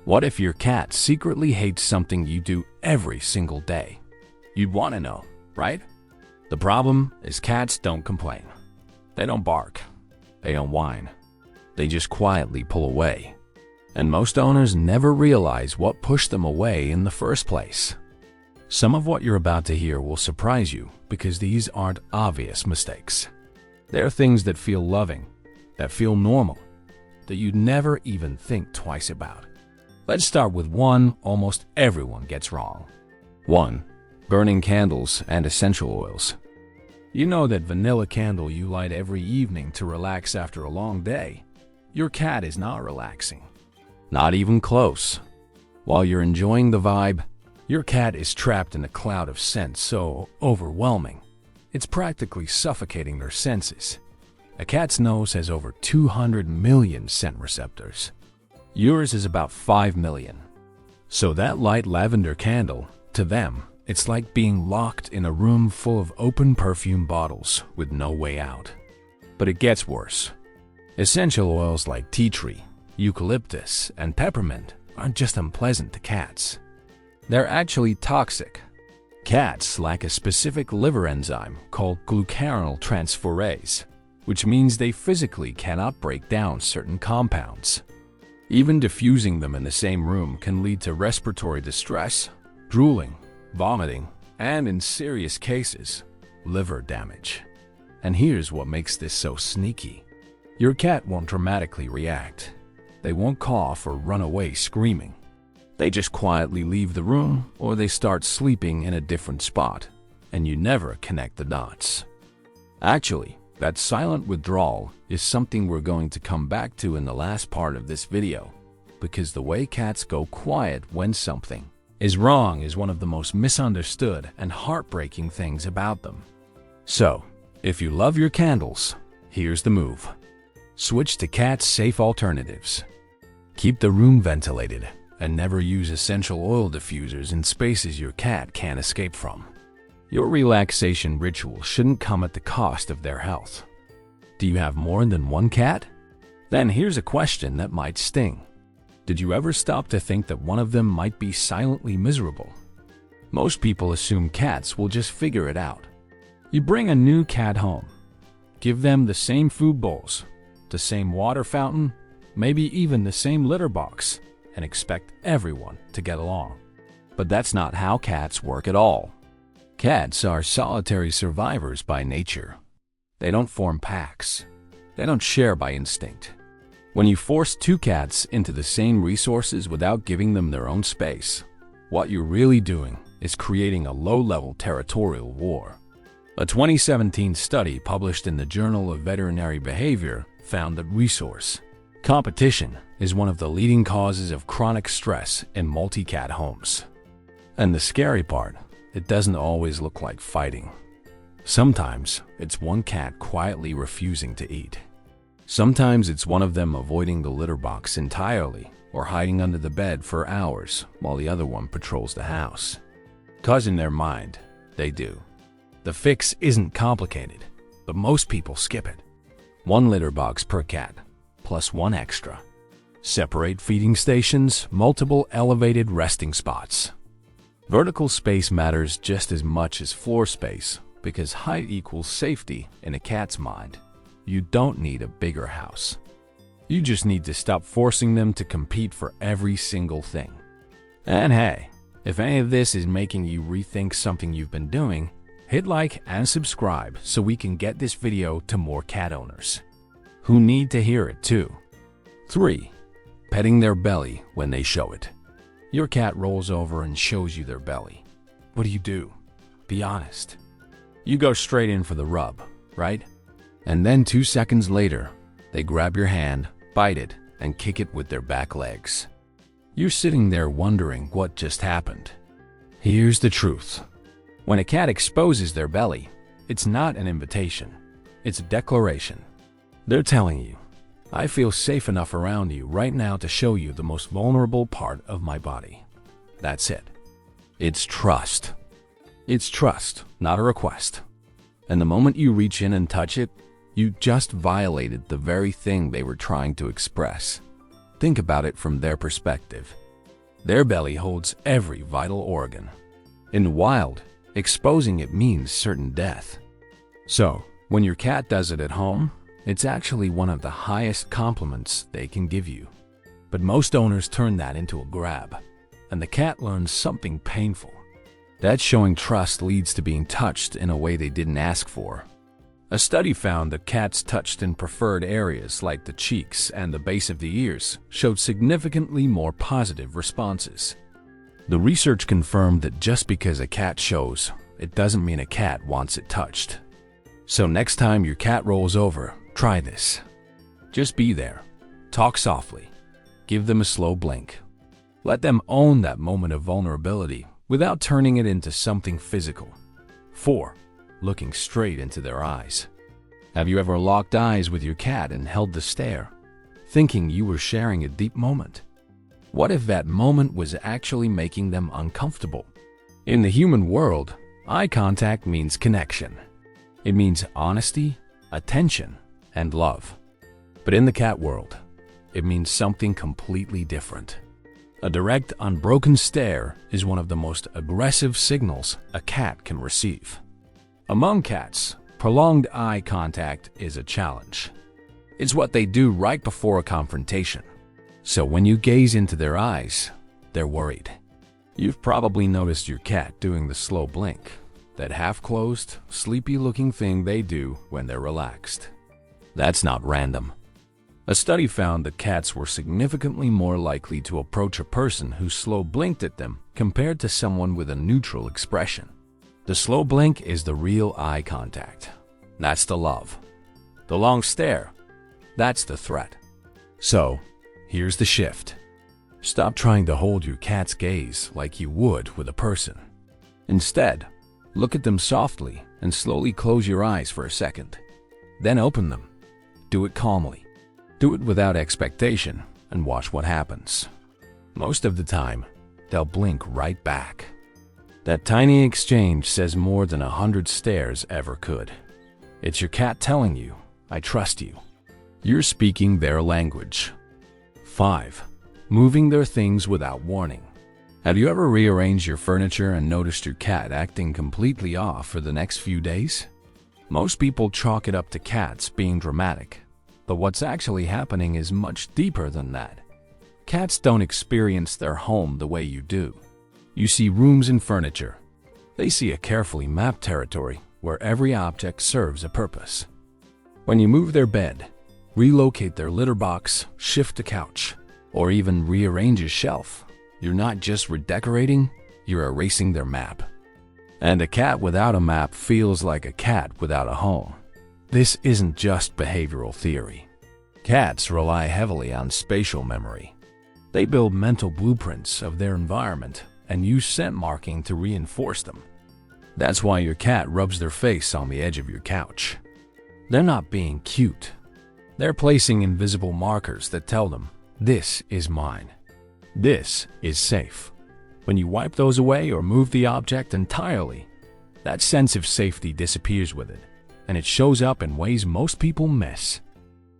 What if your cat secretly hates something you do every single day? You'd want to know, right? The problem is cats don't complain. They don't bark. They don't whine. They just quietly pull away. And most owners never realize what pushed them away in the first place. Some of what you're about to hear will surprise you because these aren't obvious mistakes. They're things that feel loving, that feel normal, that you'd never even think twice about. Let's start with one almost everyone gets wrong. 1. Burning candles and essential oils. You know that vanilla candle you light every evening to relax after a long day? Your cat is not relaxing. Not even close. While you're enjoying the vibe, your cat is trapped in a cloud of scent so overwhelming, it's practically suffocating their senses. A cat's nose has over 200 million scent receptors. Yours is about 5 million. So that light lavender candle, to them, it's like being locked in a room full of open perfume bottles with no way out. But it gets worse. Essential oils like tea tree, eucalyptus, and peppermint aren't just unpleasant to cats. They're actually toxic. Cats lack a specific liver enzyme called glucuronidase, which means they physically cannot break down certain compounds. Even diffusing them in the same room can lead to respiratory distress, drooling, vomiting, and in serious cases, liver damage. And here's what makes this so sneaky. Your cat won't dramatically react. They won't cough or run away screaming. They just quietly leave the room or they start sleeping in a different spot, and you never connect the dots. Actually, that silent withdrawal is something we're going to come back to in the last part of this video, because the way cats go quiet when something is wrong is one of the most misunderstood and heartbreaking things about them. So, if you love your candles, here's the move. Switch to cat-safe alternatives. Keep the room ventilated and never use essential oil diffusers in spaces your cat can't escape from. Your relaxation ritual shouldn't come at the cost of their health. Do you have more than one cat? Then here's a question that might sting. Did you ever stop to think that one of them might be silently miserable? Most people assume cats will just figure it out. You bring a new cat home. Give them the same food bowls, the same water fountain, maybe even the same litter box, and expect everyone to get along. But that's not how cats work at all. Cats are solitary survivors by nature. They don't form packs. They don't share by instinct. When you force two cats into the same resources without giving them their own space, what you're really doing is creating a low-level territorial war. A 2017 study published in the Journal of Veterinary Behavior found that resource competition is one of the leading causes of chronic stress in multi-cat homes. And the scary part, it doesn't always look like fighting. Sometimes it's one cat quietly refusing to eat. Sometimes it's one of them avoiding the litter box entirely or hiding under the bed for hours while the other one patrols the house. 'Cause in their mind, they do. The fix isn't complicated, but most people skip it. One litter box per cat, plus one extra. Separate feeding stations, multiple elevated resting spots. Vertical space matters just as much as floor space because height equals safety in a cat's mind. You don't need a bigger house. You just need to stop forcing them to compete for every single thing. And hey, if any of this is making you rethink something you've been doing, hit like and subscribe so we can get this video to more cat owners who need to hear it too. 3. Petting their belly when they show it. Your cat rolls over and shows you their belly. What do? Be honest. You go straight in for the rub, right? And then 2 seconds later, they grab your hand, bite it, and kick it with their back legs. You're sitting there wondering what just happened. Here's the truth. When a cat exposes their belly, it's not an invitation. It's a declaration. They're telling you, I feel safe enough around you right now to show you the most vulnerable part of my body. That's it. It's trust. It's trust, not a request. And the moment you reach in and touch it, you just violated the very thing they were trying to express. Think about it from their perspective. Their belly holds every vital organ. In the wild, exposing it means certain death. So, when your cat does it at home, it's actually one of the highest compliments they can give you. But most owners turn that into a grab, and the cat learns something painful. That showing trust leads to being touched in a way they didn't ask for. A study found that cats touched in preferred areas like the cheeks and the base of the ears showed significantly more positive responses. The research confirmed that just because a cat shows, it doesn't mean a cat wants it touched. So next time your cat rolls over, try this. Just be there. Talk softly. Give them a slow blink. Let them own that moment of vulnerability without turning it into something physical. 4. Looking straight into their eyes. Have you ever locked eyes with your cat and held the stare, thinking you were sharing a deep moment? What if that moment was actually making them uncomfortable? In the human world, eye contact means connection. It means honesty, attention, and love. But in the cat world, it means something completely different. A direct, unbroken stare is one of the most aggressive signals a cat can receive. Among cats, prolonged eye contact is a challenge. It's what they do right before a confrontation. So when you gaze into their eyes, they're worried. You've probably noticed your cat doing the slow blink, that half-closed, sleepy-looking thing they do when they're relaxed. That's not random. A study found that cats were significantly more likely to approach a person who slow blinked at them compared to someone with a neutral expression. The slow blink is the real eye contact. That's the love. The long stare, that's the threat. So, here's the shift. Stop trying to hold your cat's gaze like you would with a person. Instead, look at them softly and slowly close your eyes for a second. Then open them. Do it calmly. Do it without expectation and watch what happens. Most of the time, they'll blink right back. That tiny exchange says more than 100 stares ever could. It's your cat telling you, I trust you. You're speaking their language. 5. Moving their things without warning. Have you ever rearranged your furniture and noticed your cat acting completely off for the next few days? Most people chalk it up to cats being dramatic, but what's actually happening is much deeper than that. Cats don't experience their home the way you do. You see rooms and furniture. They see a carefully mapped territory where every object serves a purpose. When you move their bed, relocate their litter box, shift a couch, or even rearrange a shelf, you're not just redecorating, you're erasing their map. And a cat without a map feels like a cat without a home. This isn't just behavioral theory. Cats rely heavily on spatial memory. They build mental blueprints of their environment and use scent marking to reinforce them. That's why your cat rubs their face on the edge of your couch. They're not being cute. They're placing invisible markers that tell them, this is mine. This is safe. When you wipe those away or move the object entirely, that sense of safety disappears with it, and it shows up in ways most people miss.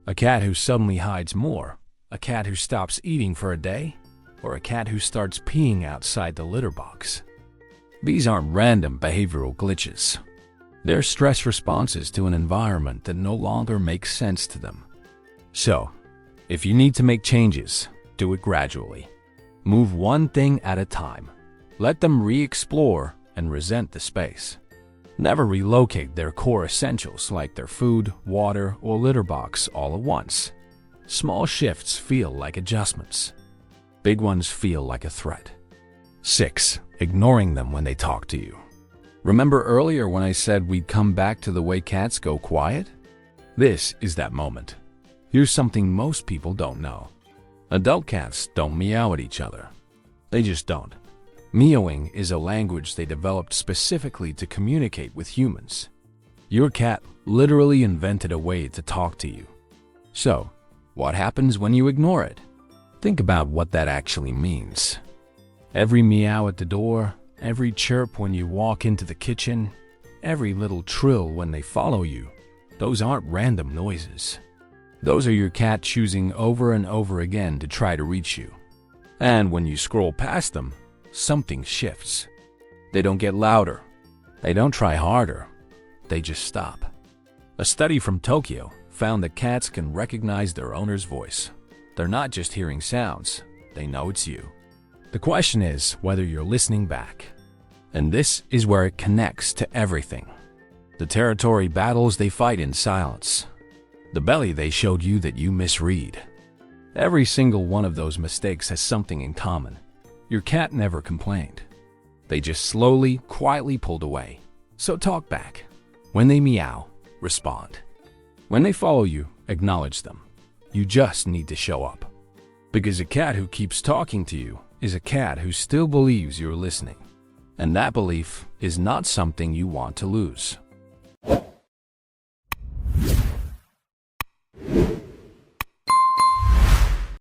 A cat who suddenly hides more, a cat who stops eating for a day, or a cat who starts peeing outside the litter box. These aren't random behavioral glitches. They're stress responses to an environment that no longer makes sense to them. So, if you need to make changes, do it gradually. Move one thing at a time. Let them re-explore and resent the space. Never relocate their core essentials like their food, water, or litter box all at once. Small shifts feel like adjustments. Big ones feel like a threat. 6. Ignoring them when they talk to you. Remember earlier when I said we'd come back to the way cats go quiet? This is that moment. Here's something most people don't know. Adult cats don't meow at each other. They just don't. Meowing is a language they developed specifically to communicate with humans. Your cat literally invented a way to talk to you. So, what happens when you ignore it? Think about what that actually means. Every meow at the door, every chirp when you walk into the kitchen, every little trill when they follow you, those aren't random noises. Those are your cat choosing over and over again to try to reach you. And when you scroll past them, something shifts. They don't get louder. They don't try harder. They just stop. A study from Tokyo found that cats can recognize their owner's voice. They're not just hearing sounds, they know it's you. The question is whether you're listening back. And this is where it connects to everything. The territory battles they fight in silence. The belly they showed you that you misread. Every single one of those mistakes has something in common. Your cat never complained. They just slowly, quietly pulled away. So talk back. When they meow, respond. When they follow you, acknowledge them. You just need to show up. Because a cat who keeps talking to you is a cat who still believes you're listening. And that belief is not something you want to lose.